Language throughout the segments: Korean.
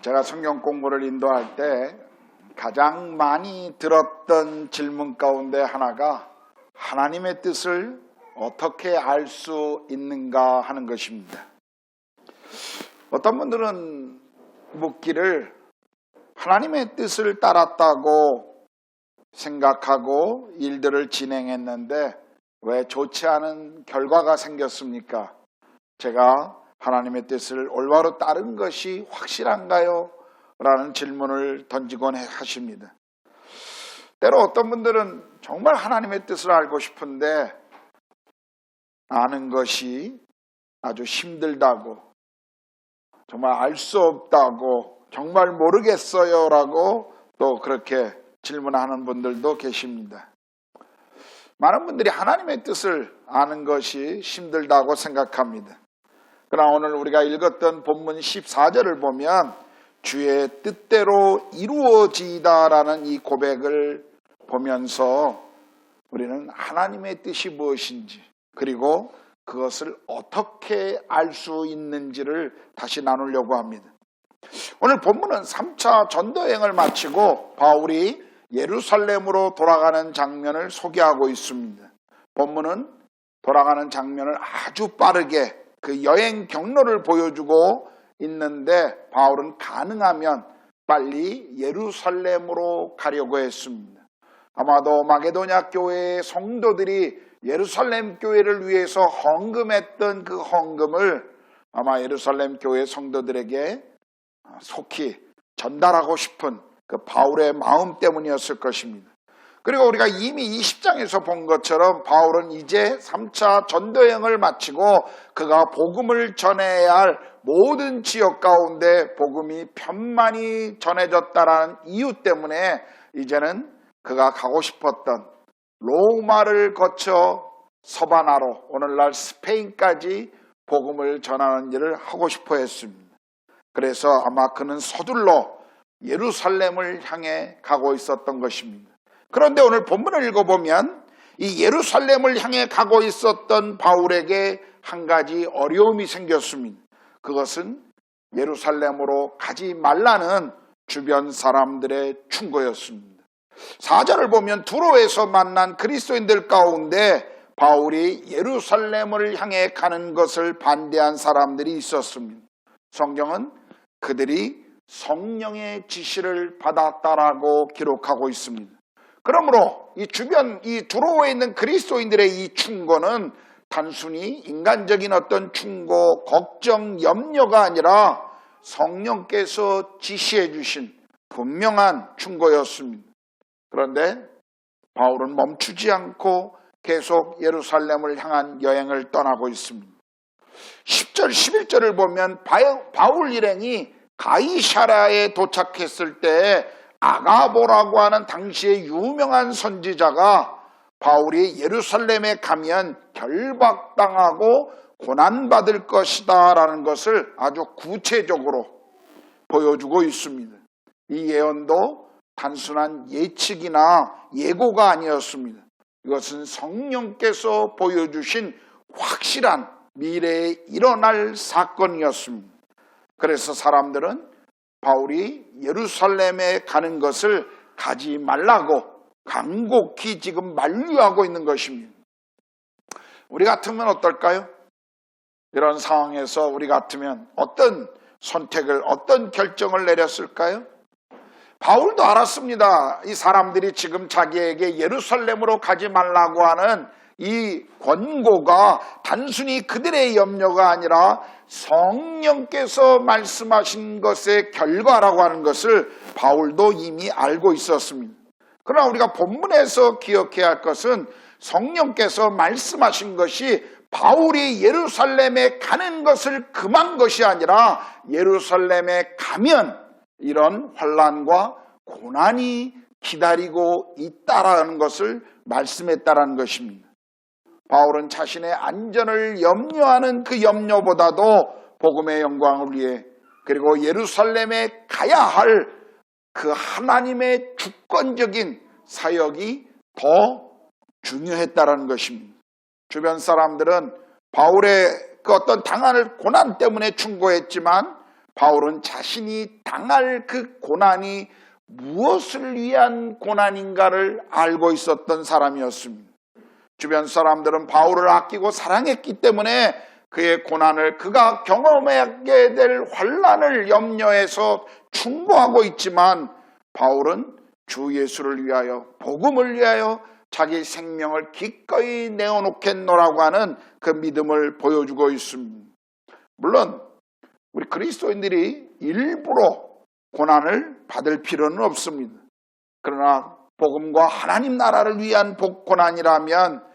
제가 성경 공부를 인도할 때 가장 많이 들었던 질문 가운데 하나가 하나님의 뜻을 어떻게 알 수 있는가 하는 것입니다. 어떤 분들은 묻기를 하나님의 뜻을 따랐다고 생각하고 일들을 진행했는데 왜 좋지 않은 결과가 생겼습니까? 제가 하나님의 뜻을 올바로 따른 것이 확실한가요? 라는 질문을 던지곤 하십니다. 때로 어떤 분들은 정말 하나님의 뜻을 알고 싶은데 아는 것이 아주 힘들다고, 정말 알 수 없다고, 정말 모르겠어요 라고 또 그렇게 질문하는 분들도 계십니다. 많은 분들이 하나님의 뜻을 아는 것이 힘들다고 생각합니다. 그러나 오늘 우리가 읽었던 본문 14절을 보면 주의 뜻대로 이루어지다라는 이 고백을 보면서 우리는 하나님의 뜻이 무엇인지, 그리고 그것을 어떻게 알 수 있는지를 다시 나누려고 합니다. 오늘 본문은 3차 전도여행을 마치고 바울이 예루살렘으로 돌아가는 장면을 소개하고 있습니다. 본문은 돌아가는 장면을 아주 빠르게 그 여행 경로를 보여주고 있는데 바울은 가능하면 빨리 예루살렘으로 가려고 했습니다. 아마도 마게도냐 교회의 성도들이 예루살렘 교회를 위해서 헌금했던 그 헌금을 아마 예루살렘 교회 성도들에게 속히 전달하고 싶은 그 바울의 마음 때문이었을 것입니다. 그리고 우리가 이미 20장에서 본 것처럼 바울은 이제 3차 전도여행을 마치고 그가 복음을 전해야 할 모든 지역 가운데 복음이 편만히 전해졌다라는 이유 때문에 이제는 그가 가고 싶었던 로마를 거쳐 서바나로, 오늘날 스페인까지 복음을 전하는 일을 하고 싶어 했습니다. 그래서 아마 그는 서둘러 예루살렘을 향해 가고 있었던 것입니다. 그런데 오늘 본문을 읽어보면 이 예루살렘을 향해 가고 있었던 바울에게 한 가지 어려움이 생겼습니다. 그것은 예루살렘으로 가지 말라는 주변 사람들의 충고였습니다. 4절을 보면 두로에서 만난 그리스도인들 가운데 바울이 예루살렘을 향해 가는 것을 반대한 사람들이 있었습니다. 성경은 그들이 성령의 지시를 받았다라고 기록하고 있습니다. 그러므로 이 주변 이 두로에 있는 그리스도인들의 이 충고는 단순히 인간적인 어떤 충고, 걱정, 염려가 아니라 성령께서 지시해 주신 분명한 충고였습니다. 그런데 바울은 멈추지 않고 계속 예루살렘을 향한 여행을 떠나고 있습니다. 10절, 11절을 보면 바울 일행이 가이사랴에 도착했을 때 아가보라고 하는 당시의 유명한 선지자가 바울이 예루살렘에 가면 결박당하고 고난받을 것이다 라는 것을 아주 구체적으로 보여주고 있습니다. 이 예언도 단순한 예측이나 예고가 아니었습니다. 이것은 성령께서 보여주신 확실한 미래에 일어날 사건이었습니다. 그래서 사람들은 바울이 예루살렘에 가는 것을 가지 말라고 간곡히 지금 만류하고 있는 것입니다. 우리 같으면 어떨까요? 이런 상황에서 우리 같으면 어떤 선택을, 어떤 결정을 내렸을까요? 바울도 알았습니다. 이 사람들이 지금 자기에게 예루살렘으로 가지 말라고 하는 이 권고가 단순히 그들의 염려가 아니라 성령께서 말씀하신 것의 결과라고 하는 것을 바울도 이미 알고 있었습니다. 그러나 우리가 본문에서 기억해야 할 것은 성령께서 말씀하신 것이 바울이 예루살렘에 가는 것을 금한 것이 아니라 예루살렘에 가면 이런 환난과 고난이 기다리고 있다라는 것을 말씀했다라는 것입니다. 바울은 자신의 안전을 염려하는 그 염려보다도 복음의 영광을 위해, 그리고 예루살렘에 가야 할 그 하나님의 주권적인 사역이 더 중요했다라는 것입니다. 주변 사람들은 바울의 그 어떤 당할 고난 때문에 충고했지만 바울은 자신이 당할 그 고난이 무엇을 위한 고난인가를 알고 있었던 사람이었습니다. 주변 사람들은 바울을 아끼고 사랑했기 때문에 그의 고난을, 그가 경험하게 될 환난을 염려해서 충고하고 있지만, 바울은 주 예수를 위하여, 복음을 위하여 자기 생명을 기꺼이 내어놓겠노라고 하는 그 믿음을 보여주고 있습니다. 물론 우리 그리스도인들이 일부러 고난을 받을 필요는 없습니다. 그러나 복음과 하나님 나라를 위한 고난이라면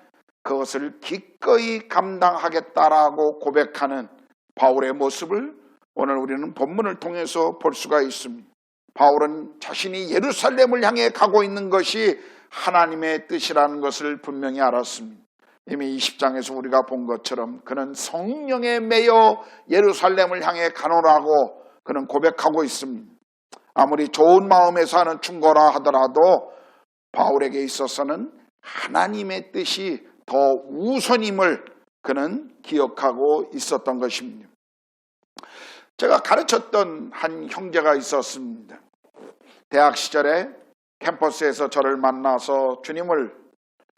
그것을 기꺼이 감당하겠다라고 고백하는 바울의 모습을 오늘 우리는 본문을 통해서 볼 수가 있습니다. 바울은 자신이 예루살렘을 향해 가고 있는 것이 하나님의 뜻이라는 것을 분명히 알았습니다. 이미 20장에서 우리가 본 것처럼 그는 성령에 매여 예루살렘을 향해 가노라고 그는 고백하고 있습니다. 아무리 좋은 마음에서 하는 충고라 하더라도 바울에게 있어서는 하나님의 뜻이 더 우선임을 그는 기억하고 있었던 것입니다. 제가 가르쳤던 한 형제가 있었습니다. 대학 시절에 캠퍼스에서 저를 만나서 주님을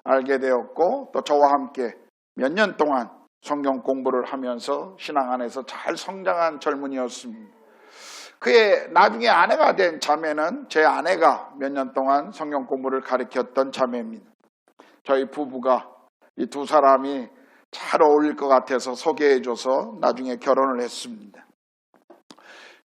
알게 되었고, 또 저와 함께 몇 년 동안 성경 공부를 하면서 신앙 안에서 잘 성장한 젊은이였습니다. 그의 나중에 아내가 된 자매는 제 아내가 몇 년 동안 성경 공부를 가르쳤던 자매입니다. 저희 부부가 이 두 사람이 잘 어울릴 것 같아서 소개해줘서 나중에 결혼을 했습니다.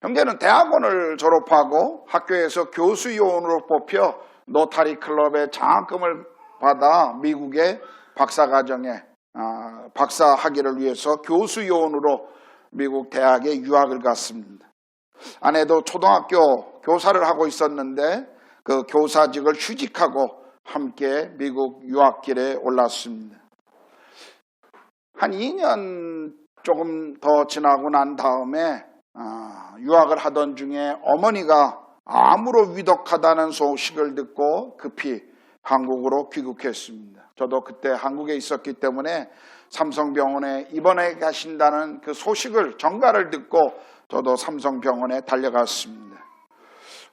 형제는 대학원을 졸업하고 학교에서 교수 요원으로 뽑혀 노타리 클럽의 장학금을 받아 미국의 박사과정에 박사 학위를 위해서 교수 요원으로 미국 대학에 유학을 갔습니다. 아내도 초등학교 교사를 하고 있었는데 그 교사직을 휴직하고 함께 미국 유학길에 올랐습니다. 한 2년 조금 더 지나고 난 다음에 유학을 하던 중에 어머니가 암으로 위독하다는 소식을 듣고 급히 한국으로 귀국했습니다. 저도 그때 한국에 있었기 때문에 삼성병원에 입원해 가신다는 그 소식을, 전가를 듣고 저도 삼성병원에 달려갔습니다.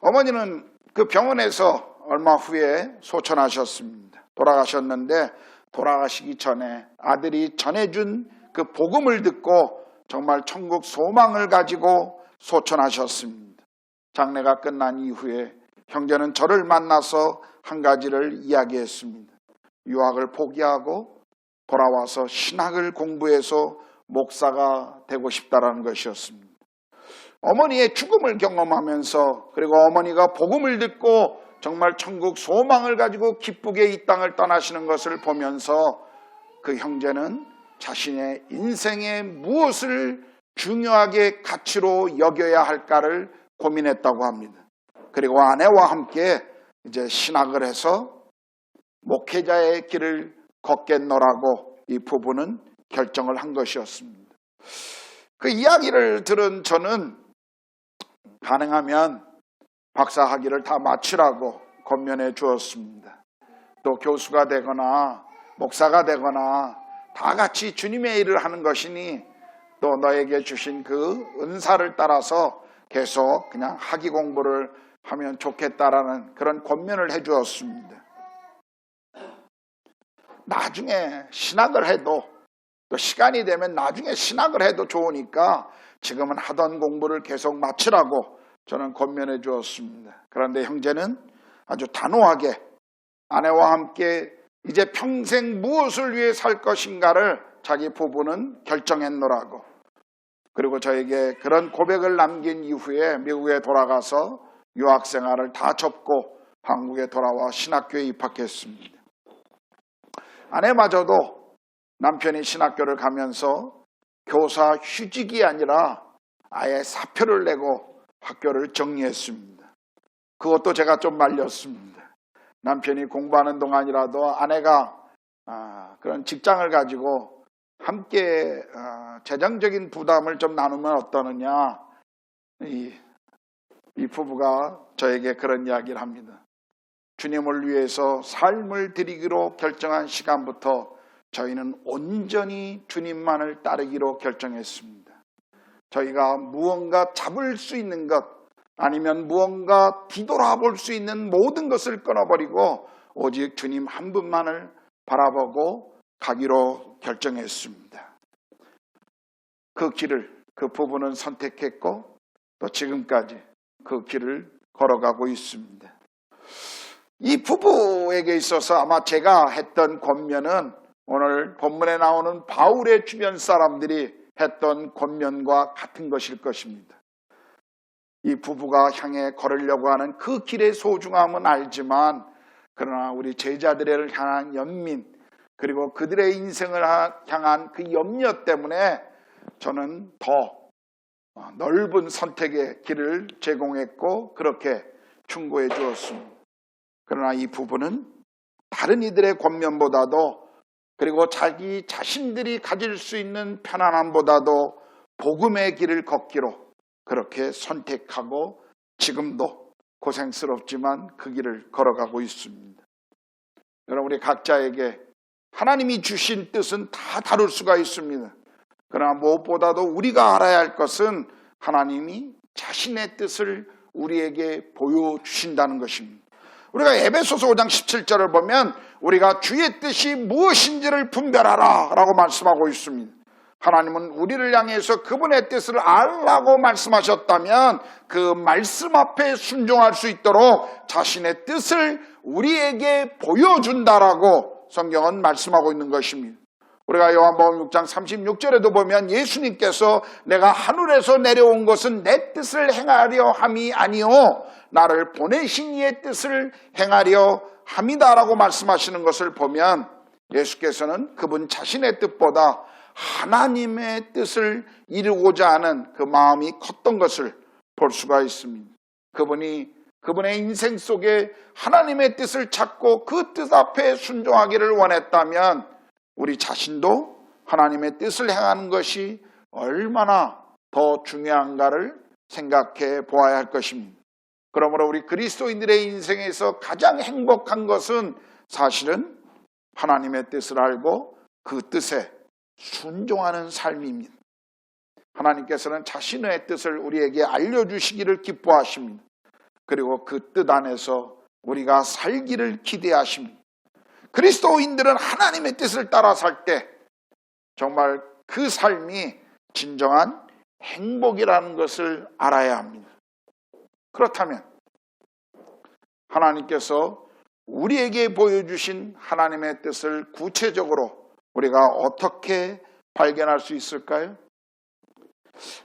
어머니는 그 병원에서 얼마 후에 소천하셨습니다. 돌아가셨는데 돌아가시기 전에 아들이 전해준 그 복음을 듣고 정말 천국 소망을 가지고 소천하셨습니다. 장례가 끝난 이후에 형제는 저를 만나서 한 가지를 이야기했습니다. 유학을 포기하고 돌아와서 신학을 공부해서 목사가 되고 싶다라는 것이었습니다. 어머니의 죽음을 경험하면서, 그리고 어머니가 복음을 듣고 정말 천국 소망을 가지고 기쁘게 이 땅을 떠나시는 것을 보면서 그 형제는 자신의 인생에 무엇을 중요하게 가치로 여겨야 할까를 고민했다고 합니다. 그리고 아내와 함께 이제 신학을 해서 목회자의 길을 걷겠노라고 이 부부는 결정을 한 것이었습니다. 그 이야기를 들은 저는 가능하면 박사 학위를 다 마치라고 권면해 주었습니다. 또 교수가 되거나 목사가 되거나 다 같이 주님의 일을 하는 것이니 또 너에게 주신 그 은사를 따라서 계속 그냥 학위 공부를 하면 좋겠다라는 그런 권면을 해 주었습니다. 나중에 신학을 해도, 또 시간이 되면 나중에 신학을 해도 좋으니까 지금은 하던 공부를 계속 마치라고 저는 권면해 주었습니다. 그런데 형제는 아주 단호하게 아내와 함께 이제 평생 무엇을 위해 살 것인가를 자기 부부는 결정했노라고, 그리고 저에게 그런 고백을 남긴 이후에 미국에 돌아가서 유학생활을 다 접고 한국에 돌아와 신학교에 입학했습니다. 아내마저도 남편이 신학교를 가면서 교사 휴직이 아니라 아예 사표를 내고 학교를 정리했습니다. 그것도 제가 좀 말렸습니다. 남편이 공부하는 동안이라도 아내가 그런 직장을 가지고 함께 재정적인 부담을 좀 나누면 어떠느냐. 이 부부가 저에게 그런 이야기를 합니다. 주님을 위해서 삶을 드리기로 결정한 시간부터 저희는 온전히 주님만을 따르기로 결정했습니다. 저희가 무언가 잡을 수 있는 것, 아니면 무언가 뒤돌아볼 수 있는 모든 것을 끊어버리고 오직 주님 한 분만을 바라보고 가기로 결정했습니다. 그 길을 그 부부는 선택했고 또 지금까지 그 길을 걸어가고 있습니다. 이 부부에게 있어서 아마 제가 했던 권면은 오늘 본문에 나오는 바울의 주변 사람들이 했던 권면과 같은 것일 것입니다. 이 부부가 향해 걸으려고 하는 그 길의 소중함은 알지만, 그러나 우리 제자들을 향한 연민, 그리고 그들의 인생을 향한 그 염려 때문에 저는 더 넓은 선택의 길을 제공했고 그렇게 충고해 주었습니다. 그러나 이 부부는 다른 이들의 권면보다도, 그리고 자기 자신들이 가질 수 있는 편안함보다도 복음의 길을 걷기로 그렇게 선택하고 지금도 고생스럽지만 그 길을 걸어가고 있습니다. 여러분, 우리 각자에게 하나님이 주신 뜻은 다 다룰 수가 있습니다. 그러나 무엇보다도 우리가 알아야 할 것은 하나님이 자신의 뜻을 우리에게 보여주신다는 것입니다. 우리가 에베소서 5장 17절을 보면 우리가 주의 뜻이 무엇인지를 분별하라 라고 말씀하고 있습니다. 하나님은 우리를 향해서 그분의 뜻을 알라고 말씀하셨다면 그 말씀 앞에 순종할 수 있도록 자신의 뜻을 우리에게 보여준다라고 성경은 말씀하고 있는 것입니다. 우리가 요한복음 6장 36절에도 보면 예수님께서 내가 하늘에서 내려온 것은 내 뜻을 행하려 함이 아니요 나를 보내신 이의 뜻을 행하려 함이다라고 말씀하시는 것을 보면 예수께서는 그분 자신의 뜻보다 하나님의 뜻을 이루고자 하는 그 마음이 컸던 것을 볼 수가 있습니다. 그분이 그분의 인생 속에 하나님의 뜻을 찾고 그 뜻 앞에 순종하기를 원했다면 우리 자신도 하나님의 뜻을 행하는 것이 얼마나 더 중요한가를 생각해 보아야 할 것입니다. 그러므로 우리 그리스도인들의 인생에서 가장 행복한 것은 사실은 하나님의 뜻을 알고 그 뜻에 순종하는 삶입니다. 하나님께서는 자신의 뜻을 우리에게 알려주시기를 기뻐하십니다. 그리고 그 뜻 안에서 우리가 살기를 기대하십니다. 그리스도인들은 하나님의 뜻을 따라 살 때 정말 그 삶이 진정한 행복이라는 것을 알아야 합니다. 그렇다면 하나님께서 우리에게 보여주신 하나님의 뜻을 구체적으로 우리가 어떻게 발견할 수 있을까요?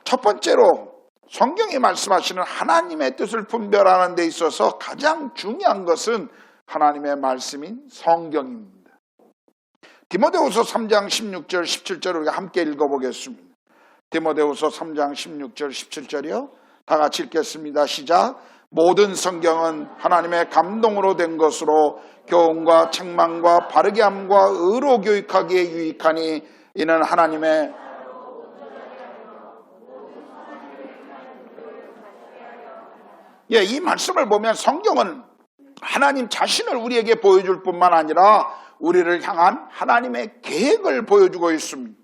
첫 번째로 성경이 말씀하시는 하나님의 뜻을 분별하는 데 있어서 가장 중요한 것은 하나님의 말씀인 성경입니다. 디모데후서 3장 16절 17절을 우리가 함께 읽어보겠습니다. 디모데후서 3장 16절 17절이요. 다 같이 읽겠습니다. 시작. 모든 성경은 하나님의 감동으로 된 것으로 교훈과 책망과 바르게 함과 의로 교육하기에 유익하니 이는 하나님의 이 말씀을 보면 성경은 하나님 자신을 우리에게 보여줄 뿐만 아니라 우리를 향한 하나님의 계획을 보여주고 있습니다.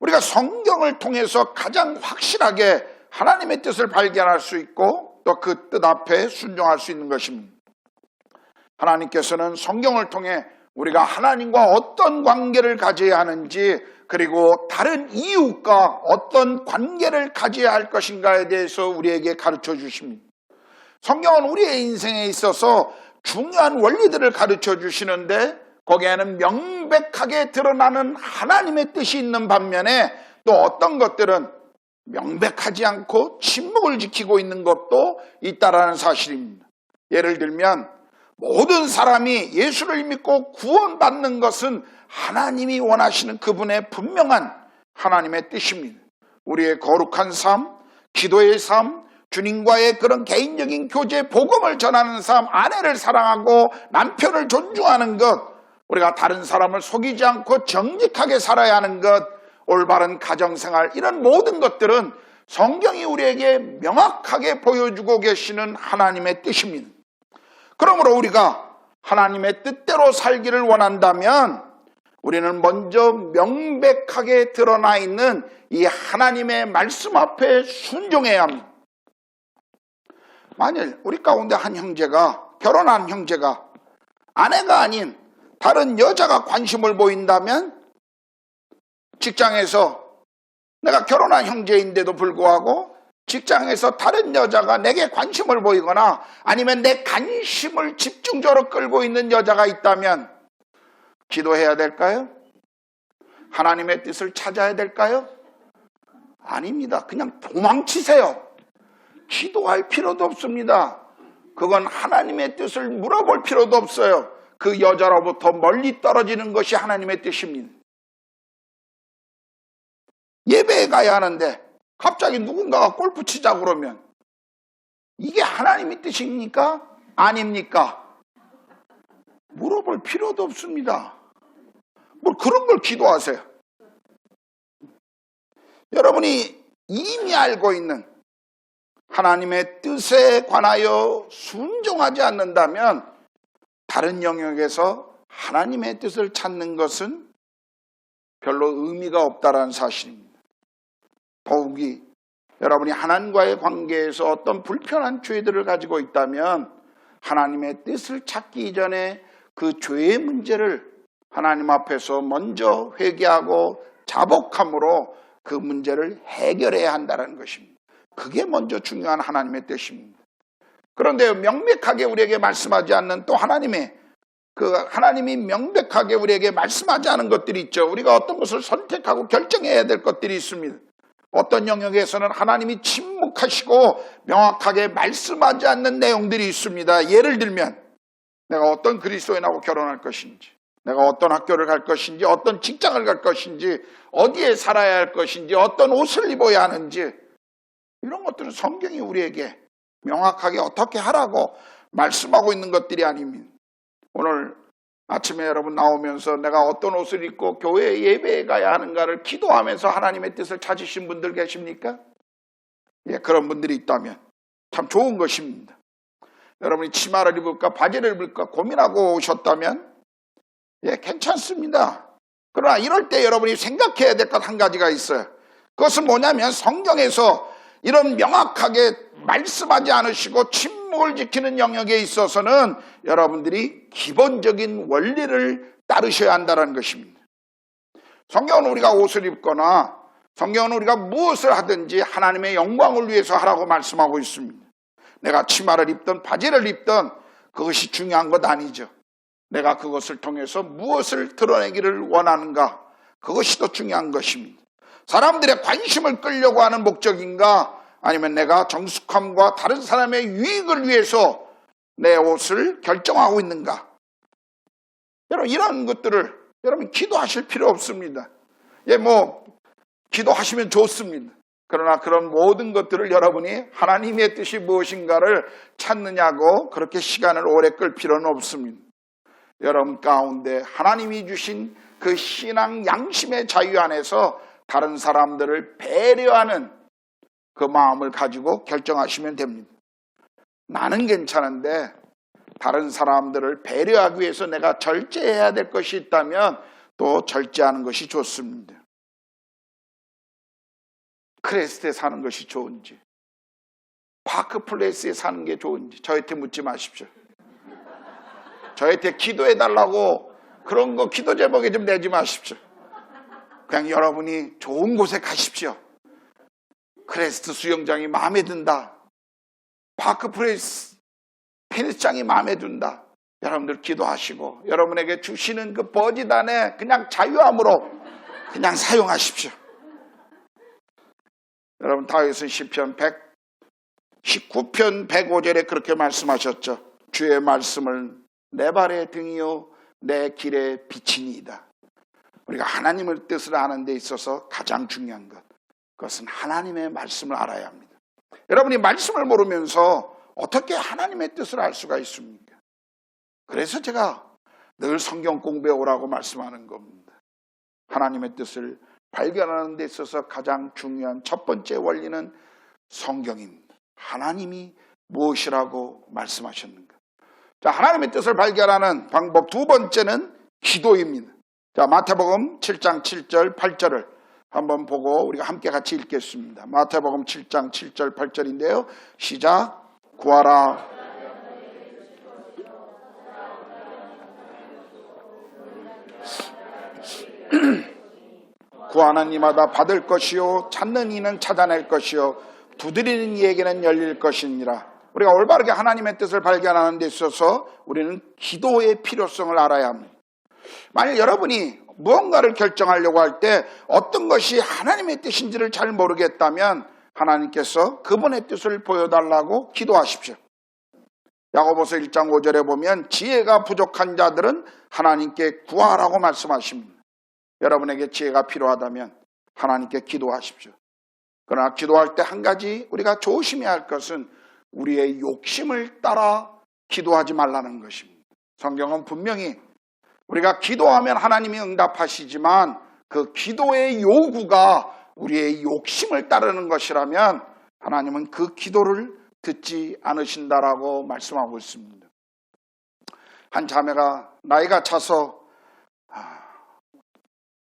우리가 성경을 통해서 가장 확실하게 하나님의 뜻을 발견할 수 있고 또 그 뜻 앞에 순종할 수 있는 것입니다. 하나님께서는 성경을 통해 우리가 하나님과 어떤 관계를 가져야 하는지, 그리고 다른 이웃과 어떤 관계를 가져야 할 것인가에 대해서 우리에게 가르쳐 주십니다. 성경은 우리의 인생에 있어서 중요한 원리들을 가르쳐 주시는데 거기에는 명백하게 드러나는 하나님의 뜻이 있는 반면에 또 어떤 것들은 명백하지 않고 침묵을 지키고 있는 것도 있다라는 사실입니다. 예를 들면 모든 사람이 예수를 믿고 구원받는 것은 하나님이 원하시는 그분의 분명한 하나님의 뜻입니다. 우리의 거룩한 삶, 기도의 삶, 주님과의 그런 개인적인 교제, 복음을 전하는 삶, 아내를 사랑하고 남편을 존중하는 것, 우리가 다른 사람을 속이지 않고 정직하게 살아야 하는 것, 올바른 가정생활, 이런 모든 것들은 성경이 우리에게 명확하게 보여주고 계시는 하나님의 뜻입니다. 그러므로 우리가 하나님의 뜻대로 살기를 원한다면 우리는 먼저 명백하게 드러나 있는 이 하나님의 말씀 앞에 순종해야 합니다. 만일 우리 가운데 한 형제가, 결혼한 형제가 아내가 아닌 다른 여자가 관심을 보인다면, 직장에서 내가 결혼한 형제인데도 불구하고 직장에서 다른 여자가 내게 관심을 보이거나 아니면 내 관심을 집중적으로 끌고 있는 여자가 있다면 기도해야 될까요? 하나님의 뜻을 찾아야 될까요? 아닙니다. 그냥 도망치세요. 기도할 필요도 없습니다. 그건 하나님의 뜻을 물어볼 필요도 없어요. 그 여자로부터 멀리 떨어지는 것이 하나님의 뜻입니다. 예배에 가야 하는데 갑자기 누군가가 골프 치자고 그러면 이게 하나님의 뜻입니까? 아닙니까? 물어볼 필요도 없습니다. 뭘 그런 걸 기도하세요. 여러분이 이미 알고 있는 하나님의 뜻에 관하여 순종하지 않는다면 다른 영역에서 하나님의 뜻을 찾는 것은 별로 의미가 없다는 사실입니다. 더욱이 여러분이 하나님과의 관계에서 어떤 불편한 죄들을 가지고 있다면 하나님의 뜻을 찾기 이전에 그 죄의 문제를 하나님 앞에서 먼저 회개하고 자복함으로 그 문제를 해결해야 한다는 것입니다. 그게 먼저 중요한 하나님의 뜻입니다. 그런데 명백하게 우리에게 말씀하지 않는 또 하나님이 명백하게 우리에게 말씀하지 않은 것들이 있죠. 우리가 어떤 것을 선택하고 결정해야 될 것들이 있습니다. 어떤 영역에서는 하나님이 침묵하시고 명확하게 말씀하지 않는 내용들이 있습니다. 예를 들면 내가 어떤 그리스도인하고 결혼할 것인지, 내가 어떤 학교를 갈 것인지, 어떤 직장을 갈 것인지, 어디에 살아야 할 것인지, 어떤 옷을 입어야 하는지, 이런 것들은 성경이 우리에게 명확하게 어떻게 하라고 말씀하고 있는 것들이 아닙니다. 오늘 아침에 여러분 나오면서 내가 어떤 옷을 입고 교회 예배에 가야 하는가를 기도하면서 하나님의 뜻을 찾으신 분들 계십니까? 예, 그런 분들이 있다면 참 좋은 것입니다. 여러분이 치마를 입을까 바지를 입을까 고민하고 오셨다면 예, 괜찮습니다. 그러나 이럴 때 여러분이 생각해야 될 것 한 가지가 있어요. 그것은 뭐냐면 성경에서 이런 명확하게 말씀하지 않으시고 침묵을 지키는 영역에 있어서는 여러분들이 기본적인 원리를 따르셔야 한다는 것입니다. 성경은 우리가 옷을 입거나 성경은 우리가 무엇을 하든지 하나님의 영광을 위해서 하라고 말씀하고 있습니다. 내가 치마를 입든 바지를 입든 그것이 중요한 것 아니죠. 내가 그것을 통해서 무엇을 드러내기를 원하는가, 그것이 더 중요한 것입니다. 사람들의 관심을 끌려고 하는 목적인가, 아니면 내가 정숙함과 다른 사람의 유익을 위해서 내 옷을 결정하고 있는가. 여러분 이런 것들을 여러분 기도하실 필요 없습니다. 예, 기도하시면 좋습니다. 그러나 그런 모든 것들을 여러분이 하나님의 뜻이 무엇인가를 찾느냐고 그렇게 시간을 오래 끌 필요는 없습니다. 여러분 가운데 하나님이 주신 그 신앙 양심의 자유 안에서 다른 사람들을 배려하는 그 마음을 가지고 결정하시면 됩니다. 나는 괜찮은데 다른 사람들을 배려하기 위해서 내가 절제해야 될 것이 있다면 또 절제하는 것이 좋습니다. 크레스트에 사는 것이 좋은지, 파크플레이스에 사는 게 좋은지 저한테 묻지 마십시오. 저한테 기도해달라고 그런 거 기도 제목에 좀 내지 마십시오. 그냥 여러분이 좋은 곳에 가십시오. 크레스트 수영장이 마음에 든다, 파크플레이스 테니스장이 마음에 든다, 여러분들 기도하시고 여러분에게 주시는 그 버짓 안에 그냥 자유함으로 그냥 사용하십시오. 여러분 다윗은 시편 119편 105절에 그렇게 말씀하셨죠. 주의 말씀을 내 발의 등이요 내 길의 빛이니이다. 우리가 하나님의 뜻을 아는 데 있어서 가장 중요한 것, 그것은 하나님의 말씀을 알아야 합니다. 여러분이 말씀을 모르면서 어떻게 하나님의 뜻을 알 수가 있습니까? 그래서 제가 늘 성경 공부해 오라고 말씀하는 겁니다. 하나님의 뜻을 발견하는 데 있어서 가장 중요한 첫 번째 원리는 성경입니다. 하나님이 무엇이라고 말씀하셨는가. 자, 하나님의 뜻을 발견하는 방법 두 번째는 기도입니다. 자, 마태복음 7장 7절 8절을 한번 보고 우리가 함께 같이 읽겠습니다. 마태복음 7장 7절 8절인데요. 시작. 구하라. 구하는 이마다 받을 것이요 찾는 이는 찾아낼 것이요 두드리는 이에게는 열릴 것이니라. 우리가 올바르게 하나님의 뜻을 발견하는 데 있어서 우리는 기도의 필요성을 알아야 합니다. 만약 여러분이 무언가를 결정하려고 할 때 어떤 것이 하나님의 뜻인지를 잘 모르겠다면 하나님께서 그분의 뜻을 보여달라고 기도하십시오. 야고보서 1장 5절에 보면 지혜가 부족한 자들은 하나님께 구하라고 말씀하십니다. 여러분에게 지혜가 필요하다면 하나님께 기도하십시오. 그러나 기도할 때 한 가지 우리가 조심해야 할 것은 우리의 욕심을 따라 기도하지 말라는 것입니다. 성경은 분명히 우리가 기도하면 하나님이 응답하시지만 그 기도의 요구가 우리의 욕심을 따르는 것이라면 하나님은 그 기도를 듣지 않으신다라고 말씀하고 있습니다. 한 자매가 나이가 차서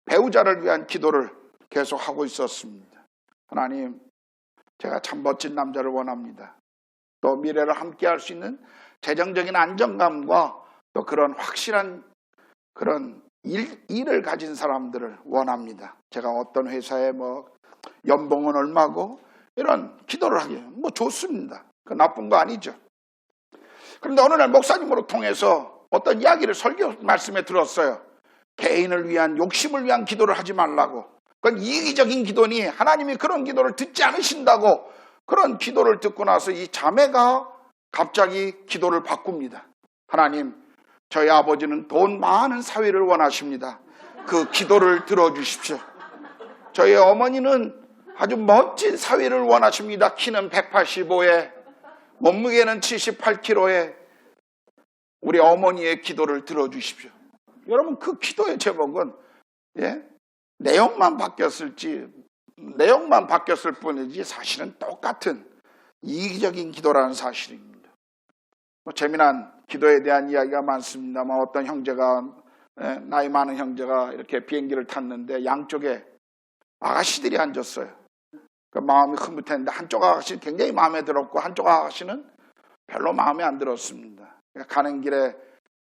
배우자를 위한 기도를 계속 하고 있었습니다. 하나님, 제가 참 멋진 남자를 원합니다. 또 미래를 함께 할 수 있는 재정적인 안정감과 또 그런 확실한 그런 일을 가진 사람들을 원합니다. 제가 어떤 회사에 연봉은 얼마고 이런 기도를 하기 좋습니다. 그 나쁜 거 아니죠. 그런데 어느 날 목사님으로 통해서 어떤 이야기를 설교 말씀에 들었어요. 개인을 위한 욕심을 위한 기도를 하지 말라고. 그건 이기적인 기도니 하나님이 그런 기도를 듣지 않으신다고. 그런 기도를 듣고 나서 이 자매가 갑자기 기도를 바꿉니다. 하나님, 저희 아버지는 돈 많은 사위를 원하십니다. 그 기도를 들어주십시오. 저희 어머니는 아주 멋진 사위를 원하십니다. 키는 185에 몸무게는 78kg에 우리 어머니의 기도를 들어주십시오. 여러분, 그 기도의 제목은 내용만 바뀌었을 뿐이지 사실은 똑같은 이기적인 기도라는 사실입니다. 재미난 기도에 대한 이야기가 많습니다만 어떤 형제가 나이 많은 형제가 이렇게 비행기를 탔는데 양쪽에 아가씨들이 앉았어요. 그 마음이 흐뭇했는데 한쪽 아가씨는 굉장히 마음에 들었고 한쪽 아가씨는 별로 마음에 안 들었습니다. 가는 길에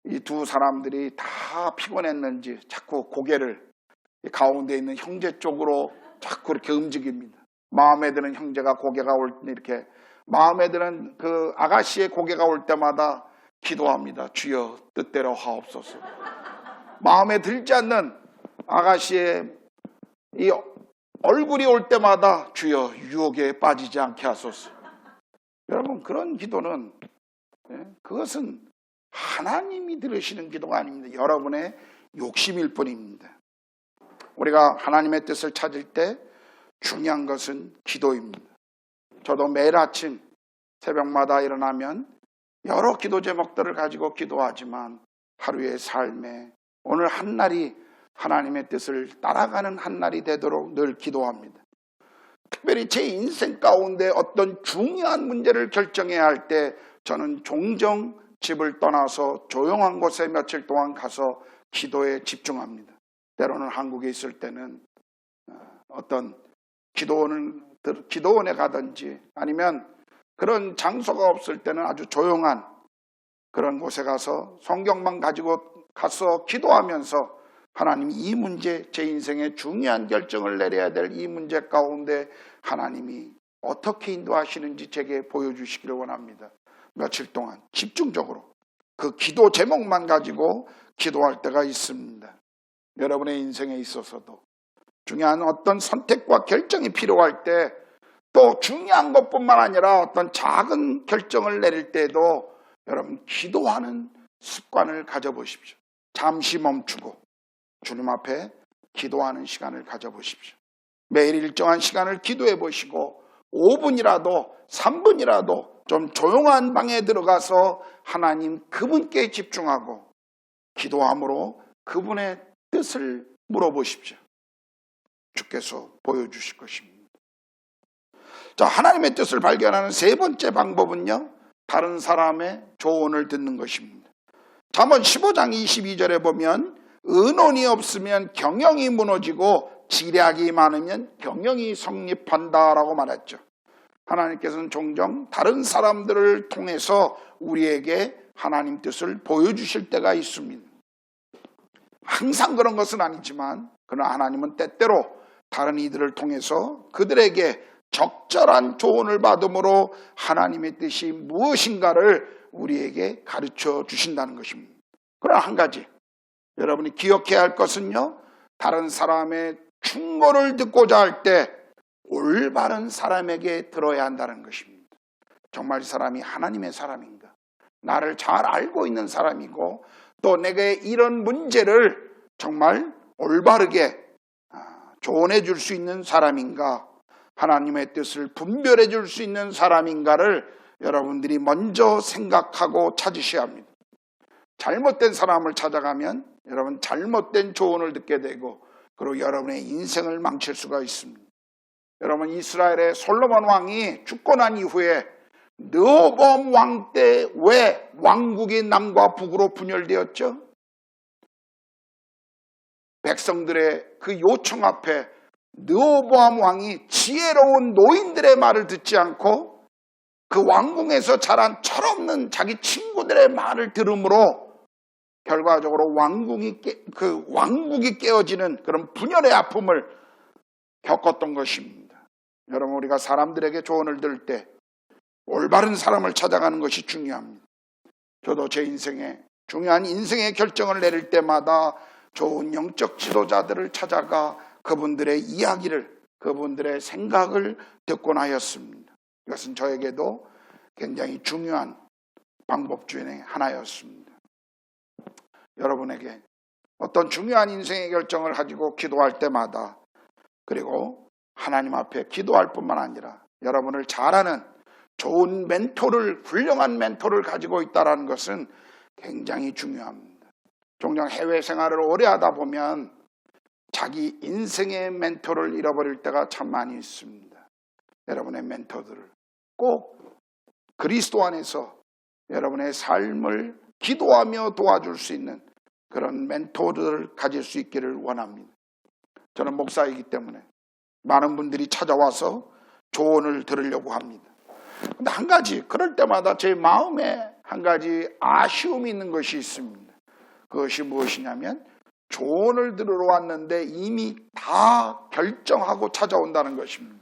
이 두 사람들이 다 피곤했는지 자꾸 고개를 가운데 있는 형제 쪽으로 자꾸 이렇게 움직입니다. 마음에 드는 형제가 고개가 올 때 이렇게 마음에 드는 그 아가씨의 고개가 올 때마다 기도합니다. 주여 뜻대로 하옵소서. 마음에 들지 않는 아가씨의 이 얼굴이 올 때마다 주여 유혹에 빠지지 않게 하소서. 여러분, 그런 기도는 그것은 하나님이 들으시는 기도가 아닙니다. 여러분의 욕심일 뿐입니다. 우리가 하나님의 뜻을 찾을 때 중요한 것은 기도입니다. 저도 매일 아침 새벽마다 일어나면 여러 기도 제목들을 가지고 기도하지만 하루의 삶에 오늘 한 날이 하나님의 뜻을 따라가는 한 날이 되도록 늘 기도합니다. 특별히 제 인생 가운데 어떤 중요한 문제를 결정해야 할 때 저는 종종 집을 떠나서 조용한 곳에 며칠 동안 가서 기도에 집중합니다. 때로는 한국에 있을 때는 어떤 기도원에 가든지 아니면 그런 장소가 없을 때는 아주 조용한 그런 곳에 가서 성경만 가지고 가서 기도하면서 하나님, 이 문제, 제 인생의 중요한 결정을 내려야 될 이 문제 가운데 하나님이 어떻게 인도하시는지 제게 보여주시기를 원합니다. 며칠 동안 집중적으로 그 기도 제목만 가지고 기도할 때가 있습니다. 여러분의 인생에 있어서도 중요한 어떤 선택과 결정이 필요할 때, 또 중요한 것뿐만 아니라 어떤 작은 결정을 내릴 때도 여러분 기도하는 습관을 가져보십시오. 잠시 멈추고 주님 앞에 기도하는 시간을 가져보십시오. 매일 일정한 시간을 기도해 보시고 5분이라도 3분이라도 좀 조용한 방에 들어가서 하나님 그분께 집중하고 기도함으로 그분의 뜻을 물어보십시오. 주께서 보여주실 것입니다. 자, 하나님의 뜻을 발견하는 세 번째 방법은요, 다른 사람의 조언을 듣는 것입니다. 잠언 15장 22절에 보면 의논이 없으면 경영이 무너지고 지략이 많으면 경영이 성립한다라고 말했죠. 하나님께서는 종종 다른 사람들을 통해서 우리에게 하나님 뜻을 보여주실 때가 있습니다. 항상 그런 것은 아니지만 그러나 하나님은 때때로 다른 이들을 통해서 그들에게 적절한 조언을 받음으로 하나님의 뜻이 무엇인가를 우리에게 가르쳐 주신다는 것입니다. 그러나 한 가지 여러분이 기억해야 할 것은요, 다른 사람의 충고를 듣고자 할 때 올바른 사람에게 들어야 한다는 것입니다. 정말 이 사람이 하나님의 사람인가, 나를 잘 알고 있는 사람이고 또 내게 이런 문제를 정말 올바르게 조언해 줄 수 있는 사람인가, 하나님의 뜻을 분별해 줄 수 있는 사람인가를 여러분들이 먼저 생각하고 찾으셔야 합니다. 잘못된 사람을 찾아가면 여러분 잘못된 조언을 듣게 되고 그리고 여러분의 인생을 망칠 수가 있습니다. 여러분, 이스라엘의 솔로몬 왕이 죽고 난 이후에 르호보암 왕 때 왜 왕국이 남과 북으로 분열되었죠? 백성들의 그 요청 앞에 르호보암 왕이 지혜로운 노인들의 말을 듣지 않고 그 왕궁에서 자란 철없는 자기 친구들의 말을 들음으로 결과적으로 왕국이 깨어지는 그런 분열의 아픔을 겪었던 것입니다. 여러분, 우리가 사람들에게 조언을 들을 때 올바른 사람을 찾아가는 것이 중요합니다. 저도 제 인생에 중요한 인생의 결정을 내릴 때마다 좋은 영적 지도자들을 찾아가 그분들의 이야기를, 그분들의 생각을 듣곤 하였습니다. 이것은 저에게도 굉장히 중요한 방법 중에 하나였습니다. 여러분에게 어떤 중요한 인생의 결정을 가지고 기도할 때마다, 그리고 하나님 앞에 기도할 뿐만 아니라 여러분을 잘 아는 좋은 멘토를, 훌륭한 멘토를 가지고 있다는 것은 굉장히 중요합니다. 종종 해외 생활을 오래 하다 보면 자기 인생의 멘토를 잃어버릴 때가 참 많이 있습니다. 여러분의 멘토들을 꼭 그리스도 안에서 여러분의 삶을 기도하며 도와줄 수 있는 그런 멘토들을 가질 수 있기를 원합니다. 저는 목사이기 때문에 많은 분들이 찾아와서 조언을 들으려고 합니다. 근데 한 가지, 그럴 때마다 제 마음에 한 가지 아쉬움이 있는 것이 있습니다. 그것이 무엇이냐면 조언을 들으러 왔는데 이미 다 결정하고 찾아온다는 것입니다.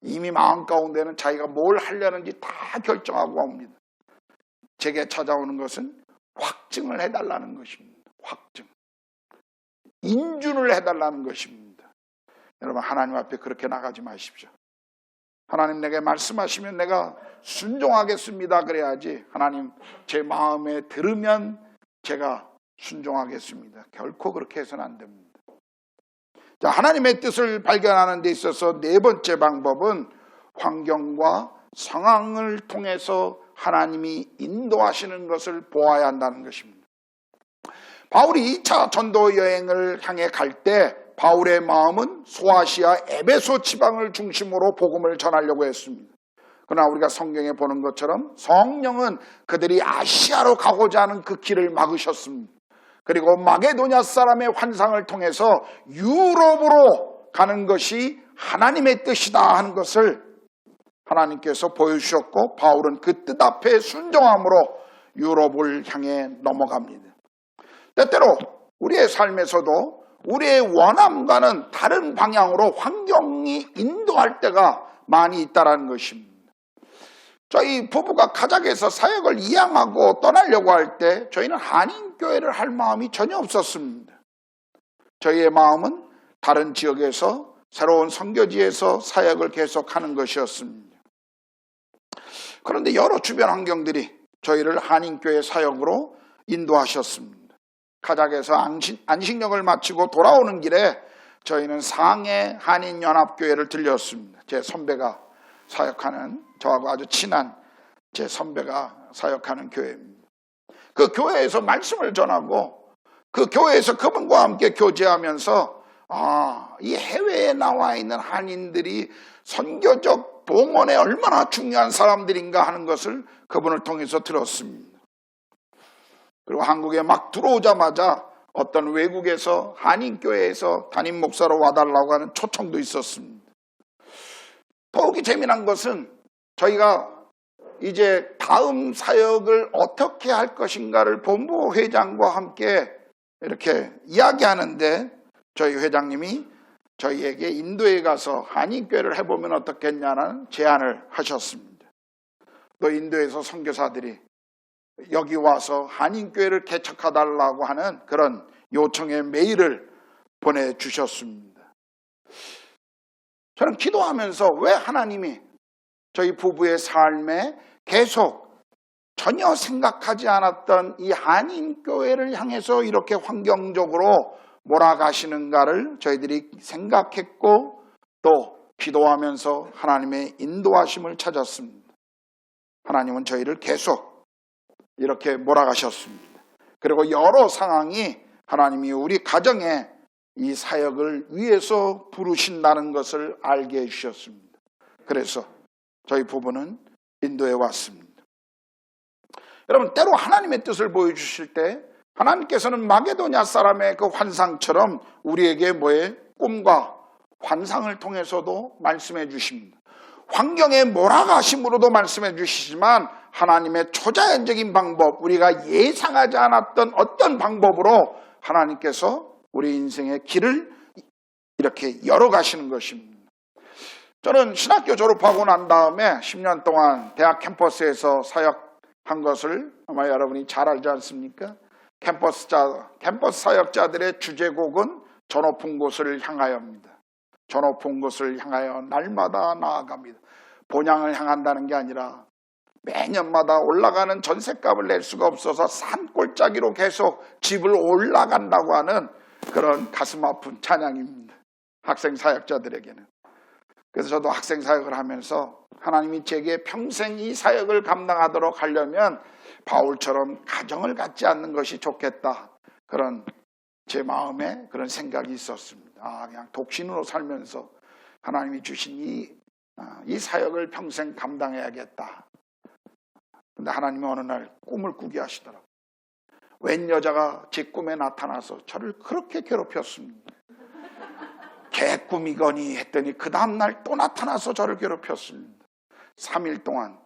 이미 마음 가운데는 자기가 뭘 하려는지 다 결정하고 옵니다. 제게 찾아오는 것은 확증을 해달라는 것입니다. 확증. 인준을 해달라는 것입니다. 여러분, 하나님 앞에 그렇게 나가지 마십시오. 하나님 내게 말씀하시면 내가 순종하겠습니다 그래야지, 하나님 제 마음에 들으면 제가 순종하겠습니다, 결코 그렇게 해서는 안 됩니다. 자, 하나님의 뜻을 발견하는 데 있어서 네 번째 방법은 환경과 상황을 통해서 하나님이 인도하시는 것을 보아야 한다는 것입니다. 바울이 2차 전도 여행을 향해 갈 때 바울의 마음은 소아시아 에베소 지방을 중심으로 복음을 전하려고 했습니다. 그러나 우리가 성경에 보는 것처럼 성령은 그들이 아시아로 가고자 하는 그 길을 막으셨습니다. 그리고 마게도냐 사람의 환상을 통해서 유럽으로 가는 것이 하나님의 뜻이다 하는 것을 하나님께서 보여주셨고, 바울은 그 뜻 앞에 순종함으로 유럽을 향해 넘어갑니다. 때때로 우리의 삶에서도 우리의 원함과는 다른 방향으로 환경이 인도할 때가 많이 있다는 것입니다. 저희 부부가 카자흐에서 사역을 이양하고 떠나려고 할 때 저희는 한인교회를 할 마음이 전혀 없었습니다. 저희의 마음은 다른 지역에서 새로운 선교지에서 사역을 계속하는 것이었습니다. 그런데 여러 주변 환경들이 저희를 한인교회 사역으로 인도하셨습니다. 카자흐에서 안식년을 마치고 돌아오는 길에 저희는 상해 한인연합교회를 들렸습니다. 제 선배가 사역하는, 저하고 아주 친한 제 선배가 사역하는 교회입니다. 그 교회에서 말씀을 전하고 그 교회에서 그분과 함께 교제하면서 이 해외에 나와 있는 한인들이 선교적 봉헌에 얼마나 중요한 사람들인가 하는 것을 그분을 통해서 들었습니다. 그리고 한국에 막 들어오자마자 어떤 외국에서 한인교회에서 담임 목사로 와달라고 하는 초청도 있었습니다. 더욱이 재미난 것은 저희가 이제 다음 사역을 어떻게 할 것인가를 본부 회장과 함께 이렇게 이야기하는데 저희 회장님이 저희에게 인도에 가서 한인교회를 해보면 어떻겠냐는 제안을 하셨습니다. 또 인도에서 선교사들이 여기 와서 한인교회를 개척해달라고 하는 그런 요청의 메일을 보내주셨습니다. 저는 기도하면서 왜 하나님이 저희 부부의 삶에 계속 전혀 생각하지 않았던 이 한인교회를 향해서 이렇게 환경적으로 몰아가시는가를 저희들이 생각했고 또 기도하면서 하나님의 인도하심을 찾았습니다. 하나님은 저희를 계속 이렇게 몰아가셨습니다. 그리고 여러 상황이 하나님이 우리 가정에 이 사역을 위해서 부르신다는 것을 알게 해주셨습니다. 그래서 저희 부부는 인도에 왔습니다. 여러분, 때로 하나님의 뜻을 보여주실 때 하나님께서는 마게도냐 사람의 그 환상처럼 우리에게 꿈과 환상을 통해서도 말씀해 주십니다. 환경에 몰아가심으로도 말씀해 주시지만 하나님의 초자연적인 방법, 우리가 예상하지 않았던 어떤 방법으로 하나님께서 우리 인생의 길을 이렇게 열어가시는 것입니다. 저는 신학교 졸업하고 난 다음에 10년 동안 대학 캠퍼스에서 사역한 것을 아마 여러분이 잘 알지 않습니까? 캠퍼스 사역자들의 주제곡은 저 높은 곳을 향하여입니다. 저 높은 곳을 향하여 날마다 나아갑니다. 본향을 향한다는 게 아니라 매년마다 올라가는 전셋값을 낼 수가 없어서 산골짜기로 계속 집을 올라간다고 하는 그런 가슴 아픈 찬양입니다. 학생 사역자들에게는. 그래서 저도 학생 사역을 하면서 하나님이 제게 평생 이 사역을 감당하도록 하려면 바울처럼 가정을 갖지 않는 것이 좋겠다. 그런 제 마음에 그런 생각이 있었습니다. 그냥 독신으로 살면서 하나님이 주신 이 사역을 평생 감당해야겠다. 근데 하나님이 어느 날 꿈을 꾸게 하시더라고요. 웬 여자가 제 꿈에 나타나서 저를 그렇게 괴롭혔습니다. 개꿈이거니 했더니 그 다음날 또 나타나서 저를 괴롭혔습니다. 3일 동안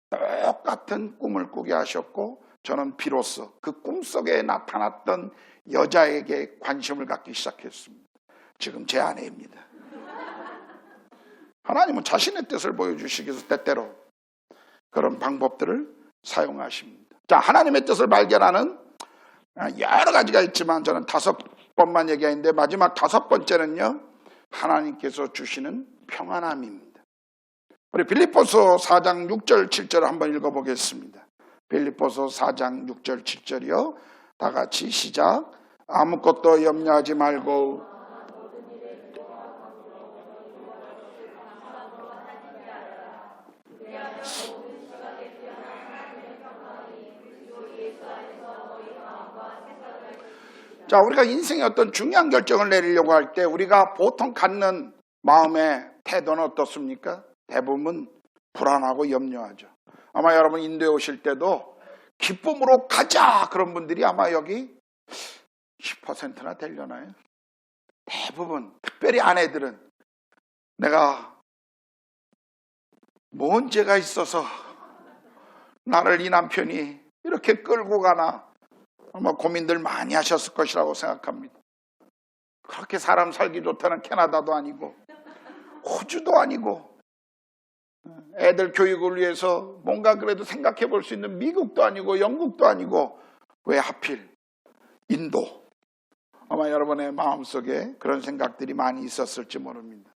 똑같은 꿈을 꾸게 하셨고 저는 비로소 그 꿈속에 나타났던 여자에게 관심을 갖기 시작했습니다. 지금 제 아내입니다. 하나님은 자신의 뜻을 보여주시기 위해서 때때로 그런 방법들을 사용하십니다. 자, 하나님의 뜻을 발견하는 여러 가지가 있지만 저는 5번만 얘기하는데 마지막 5번째는요. 하나님께서 주시는 평안함입니다. 우리 빌립보서 4장 6절 7절을 한번 읽어보겠습니다. 빌립보서 4장 6절 7절이요. 다 같이 시작. 아무것도 염려하지 말고 자, 우리가 인생의 어떤 중요한 결정을 내리려고 할 때 우리가 보통 갖는 마음의 태도는 어떻습니까? 대부분 불안하고 염려하죠. 아마 여러분 인도에 오실 때도 기쁨으로 가자 그런 분들이 아마 여기 10%나 되려나요? 대부분, 특별히 아내들은 내가 뭔 죄가 있어서 나를 이 남편이 이렇게 끌고 가나 아마 고민들 많이 하셨을 것이라고 생각합니다. 그렇게 사람 살기 좋다는 캐나다도 아니고 호주도 아니고 애들 교육을 위해서 뭔가 그래도 생각해 볼 수 있는 미국도 아니고 영국도 아니고 왜 하필 인도. 아마 여러분의 마음속에 그런 생각들이 많이 있었을지 모릅니다.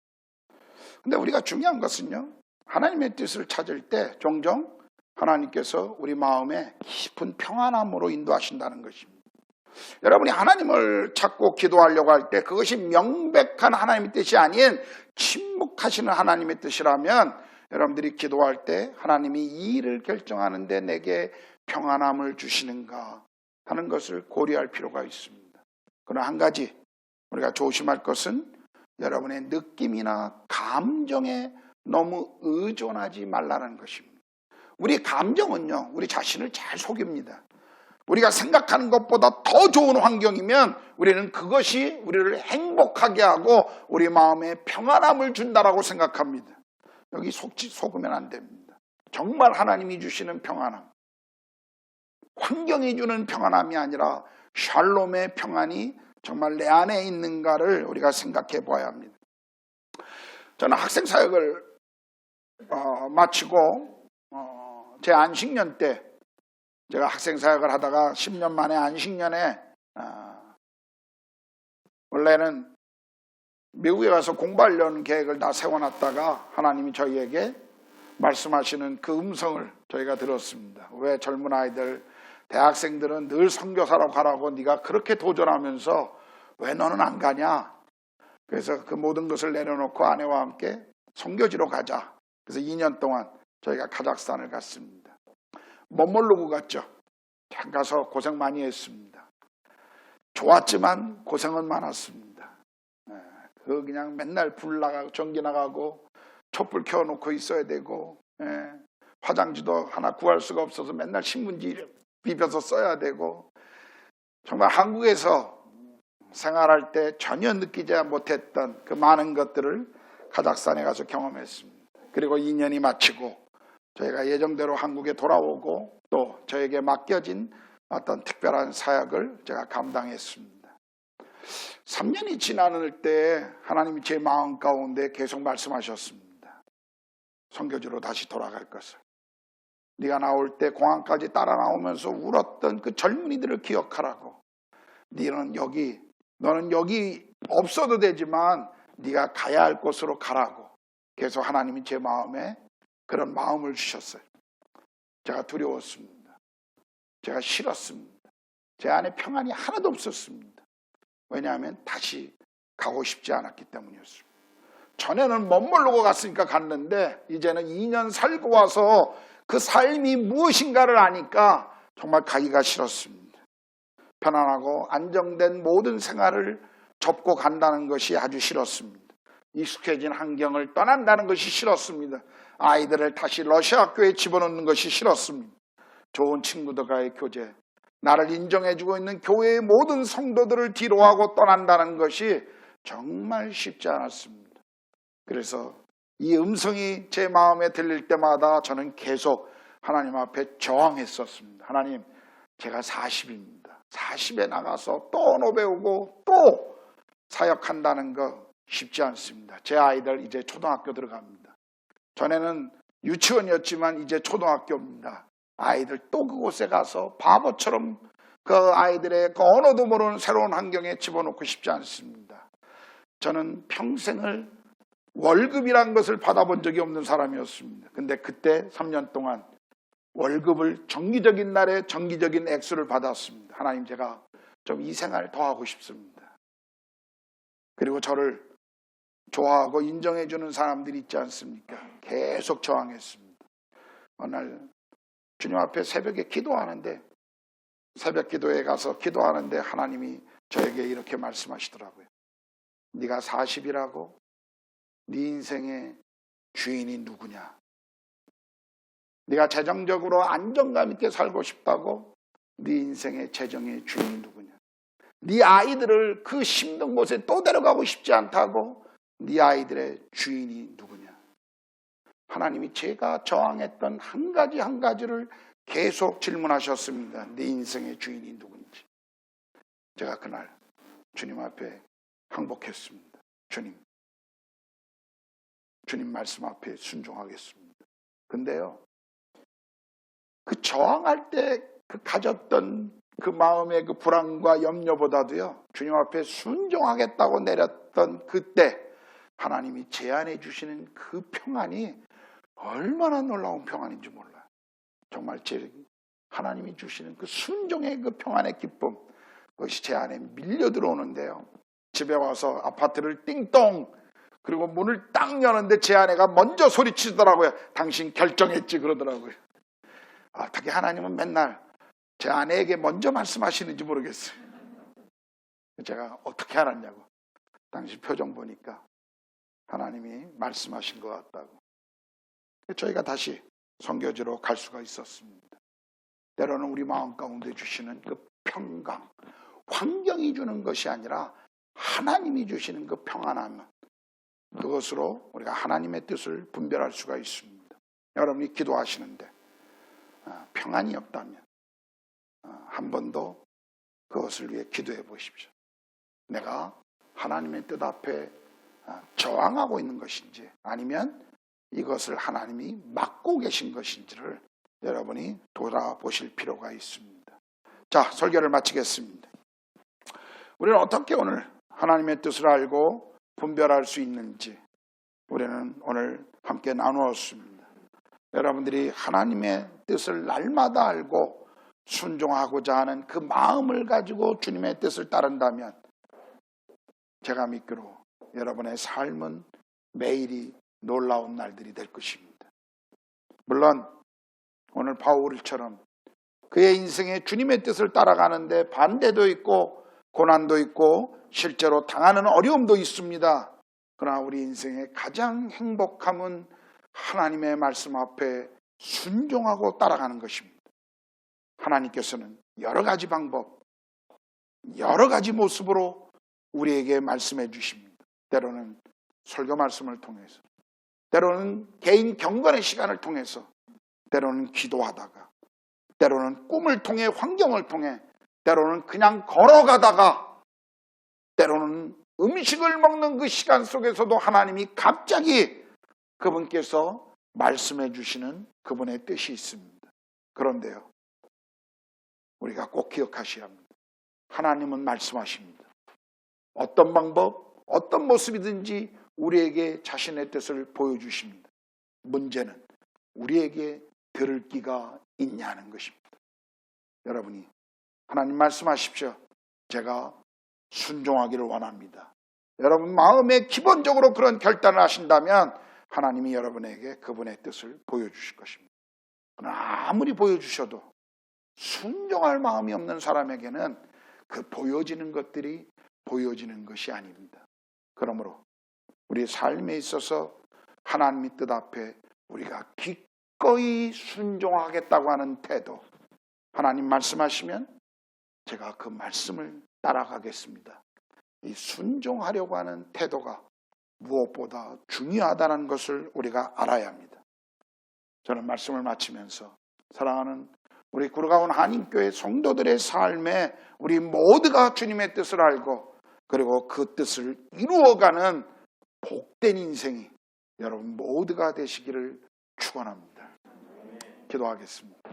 근데 우리가 중요한 것은요, 하나님의 뜻을 찾을 때 종종 하나님께서 우리 마음에 깊은 평안함으로 인도하신다는 것입니다. 여러분이 하나님을 찾고 기도하려고 할 때 그것이 명백한 하나님의 뜻이 아닌 침묵하시는 하나님의 뜻이라면 여러분들이 기도할 때 하나님이 이 일을 결정하는데 내게 평안함을 주시는가 하는 것을 고려할 필요가 있습니다. 그러나 한 가지 우리가 조심할 것은 여러분의 느낌이나 감정에 너무 의존하지 말라는 것입니다. 우리 감정은요, 우리 자신을 잘 속입니다. 우리가 생각하는 것보다 더 좋은 환경이면 우리는 그것이 우리를 행복하게 하고 우리 마음에 평안함을 준다라고 생각합니다. 여기 속으면 안 됩니다. 정말 하나님이 주시는 평안함, 환경이 주는 평안함이 아니라 샬롬의 평안이 정말 내 안에 있는가를 우리가 생각해 봐야 합니다. 저는 학생 사역을 마치고 제 안식년 때, 제가 학생 사역을 하다가 10년 만에 안식년에 원래는 미국에 가서 공부하려는 계획을 다 세워놨다가 하나님이 저희에게 말씀하시는 그 음성을 저희가 들었습니다. 왜 젊은 아이들, 대학생들은 늘 선교사로 가라고 네가 그렇게 도전하면서 왜 너는 안 가냐? 그래서 그 모든 것을 내려놓고 아내와 함께 선교지로 가자. 그래서 2년 동안 저희가 카자흐스탄을 갔습니다. 멋모르고 갔죠. 참 가서 고생 많이 했습니다. 좋았지만 고생은 많았습니다. 그냥 맨날 불 나가고 전기 나가고 촛불 켜놓고 있어야 되고, 화장지도 하나 구할 수가 없어서 맨날 신문지 비벼서 써야 되고, 정말 한국에서 생활할 때 전혀 느끼지 못했던 그 많은 것들을 카자흐스탄에 가서 경험했습니다. 그리고 2년이 마치고 저희가 예정대로 한국에 돌아오고 또 저에게 맡겨진 어떤 특별한 사역을 제가 감당했습니다. 3년이 지나는 때 하나님이 제 마음 가운데 계속 말씀하셨습니다. 선교지로 다시 돌아갈 것을. 네가 나올 때 공항까지 따라 나오면서 울었던 그 젊은이들을 기억하라고. 너는 여기 없어도 되지만 네가 가야 할 곳으로 가라고. 계속 하나님이 제 마음에 그런 마음을 주셨어요. 제가 두려웠습니다. 제가 싫었습니다. 제 안에 평안이 하나도 없었습니다. 왜냐하면 다시 가고 싶지 않았기 때문이었습니다. 전에는 멋모르고 갔으니까 갔는데 이제는 2년 살고 와서 그 삶이 무엇인가를 아니까 정말 가기가 싫었습니다. 편안하고 안정된 모든 생활을 접고 간다는 것이 아주 싫었습니다. 익숙해진 환경을 떠난다는 것이 싫었습니다. 아이들을 다시 러시아 학교에 집어넣는 것이 싫었습니다. 좋은 친구들과의 교제, 나를 인정해주고 있는 교회의 모든 성도들을 뒤로하고 떠난다는 것이 정말 쉽지 않았습니다. 그래서 이 음성이 제 마음에 들릴 때마다 저는 계속 하나님 앞에 저항했었습니다. 하나님, 제가 40입니다. 40에 나가서 또 언어 배우고 또 사역한다는 거 쉽지 않습니다. 제 아이들 이제 초등학교 들어갑니다. 전에는 유치원이었지만 이제 초등학교입니다. 아이들 또 그곳에 가서 바보처럼 그 아이들의 그 언어도 모르는 새로운 환경에 집어넣고 싶지 않습니다. 저는 평생을 월급이란 것을 받아본 적이 없는 사람이었습니다. 근데 그때 3년 동안 월급을 정기적인 날에 정기적인 액수를 받았습니다. 하나님, 제가 좀 이 생활 더 하고 싶습니다. 그리고 저를 좋아하고 인정해 주는 사람들이 있지 않습니까? 계속 저항했습니다. 어느 날 주님 앞에 새벽에 기도하는데, 새벽 기도에 가서 기도하는데 하나님이 저에게 이렇게 말씀하시더라고요. 네가 40이라고 네 인생의 주인이 누구냐? 네가 재정적으로 안정감 있게 살고 싶다고 네 인생의 재정의 주인이 누구냐? 네 아이들을 그 힘든 곳에 또 데려가고 싶지 않다고 네 아이들의 주인이 누구냐? 하나님이 제가 저항했던 한 가지 한 가지를 계속 질문하셨습니다. 네 인생의 주인이 누군지. 제가 그날 주님 앞에 항복했습니다. 주님 말씀 앞에 순종하겠습니다. 근데요, 그 저항할 때 그 가졌던 그 마음의 그 불안과 염려보다도요, 주님 앞에 순종하겠다고 내렸던 그때 하나님이 제안해 주시는 그 평안이 얼마나 놀라운 평안인지 몰라요. 정말 하나님이 주시는 그 순종의 그 평안의 기쁨, 그것이 제 안에 밀려 들어오는데요. 집에 와서 아파트를 띵동, 그리고 문을 딱 여는데 제 아내가 먼저 소리치더라고요. 당신 결정했지 그러더라고요. 어떻게 하나님은 맨날 제 아내에게 먼저 말씀하시는지 모르겠어요. 제가 어떻게 알았냐고. 당신 표정 보니까 하나님이 말씀하신 것 같다고. 저희가 다시 선교지로 갈 수가 있었습니다. 때로는 우리 마음 가운데 주시는 그 평강, 환경이 주는 것이 아니라 하나님이 주시는 그 평안함, 그것으로 우리가 하나님의 뜻을 분별할 수가 있습니다. 여러분이 기도하시는데 평안이 없다면 한 번 더 그것을 위해 기도해 보십시오. 내가 하나님의 뜻 앞에 저항하고 있는 것인지 아니면 이것을 하나님이 막고 계신 것인지를 여러분이 돌아보실 필요가 있습니다. 자, 설교를 마치겠습니다. 우리는 어떻게 오늘 하나님의 뜻을 알고 분별할 수 있는지 우리는 오늘 함께 나누었습니다. 여러분들이 하나님의 뜻을 날마다 알고 순종하고자 하는 그 마음을 가지고 주님의 뜻을 따른다면 제가 믿기로 여러분의 삶은 매일이 놀라운 날들이 될 것입니다. 물론 오늘 바울처럼 그의 인생에 주님의 뜻을 따라가는데 반대도 있고 고난도 있고 실제로 당하는 어려움도 있습니다. 그러나 우리 인생의 가장 행복함은 하나님의 말씀 앞에 순종하고 따라가는 것입니다. 하나님께서는 여러 가지 방법, 여러 가지 모습으로 우리에게 말씀해 주십니다. 때로는 설교 말씀을 통해서, 때로는 개인 경건의 시간을 통해서, 때로는 기도하다가, 때로는 꿈을 통해 환경을 통해, 때로는 그냥 걸어가다가, 때로는 음식을 먹는 그 시간 속에서도 하나님이 갑자기 그분께서 말씀해 주시는 그분의 뜻이 있습니다. 그런데요, 우리가 꼭 기억하셔야 합니다. 하나님은 말씀하십니다. 어떤 방법, 어떤 모습이든지 우리에게 자신의 뜻을 보여주십니다. 문제는 우리에게 들을 기가 있냐는 것입니다. 여러분이 하나님 말씀하십시오. 제가 순종하기를 원합니다. 여러분 마음에 기본적으로 그런 결단을 하신다면 하나님이 여러분에게 그분의 뜻을 보여주실 것입니다. 그러나 아무리 보여주셔도 순종할 마음이 없는 사람에게는 그 보여지는 것들이 보여지는 것이 아닙니다. 그러므로 우리 삶에 있어서 하나님의 뜻 앞에 우리가 기꺼이 순종하겠다고 하는 태도, 하나님 말씀하시면 제가 그 말씀을 따라가겠습니다. 이 순종하려고 하는 태도가 무엇보다 중요하다는 것을 우리가 알아야 합니다. 저는 말씀을 마치면서 사랑하는 우리 구르가온 한인교회 성도들의 삶에 우리 모두가 주님의 뜻을 알고 그리고 그 뜻을 이루어가는 복된 인생이 여러분 모두가 되시기를 축원합니다. 기도하겠습니다.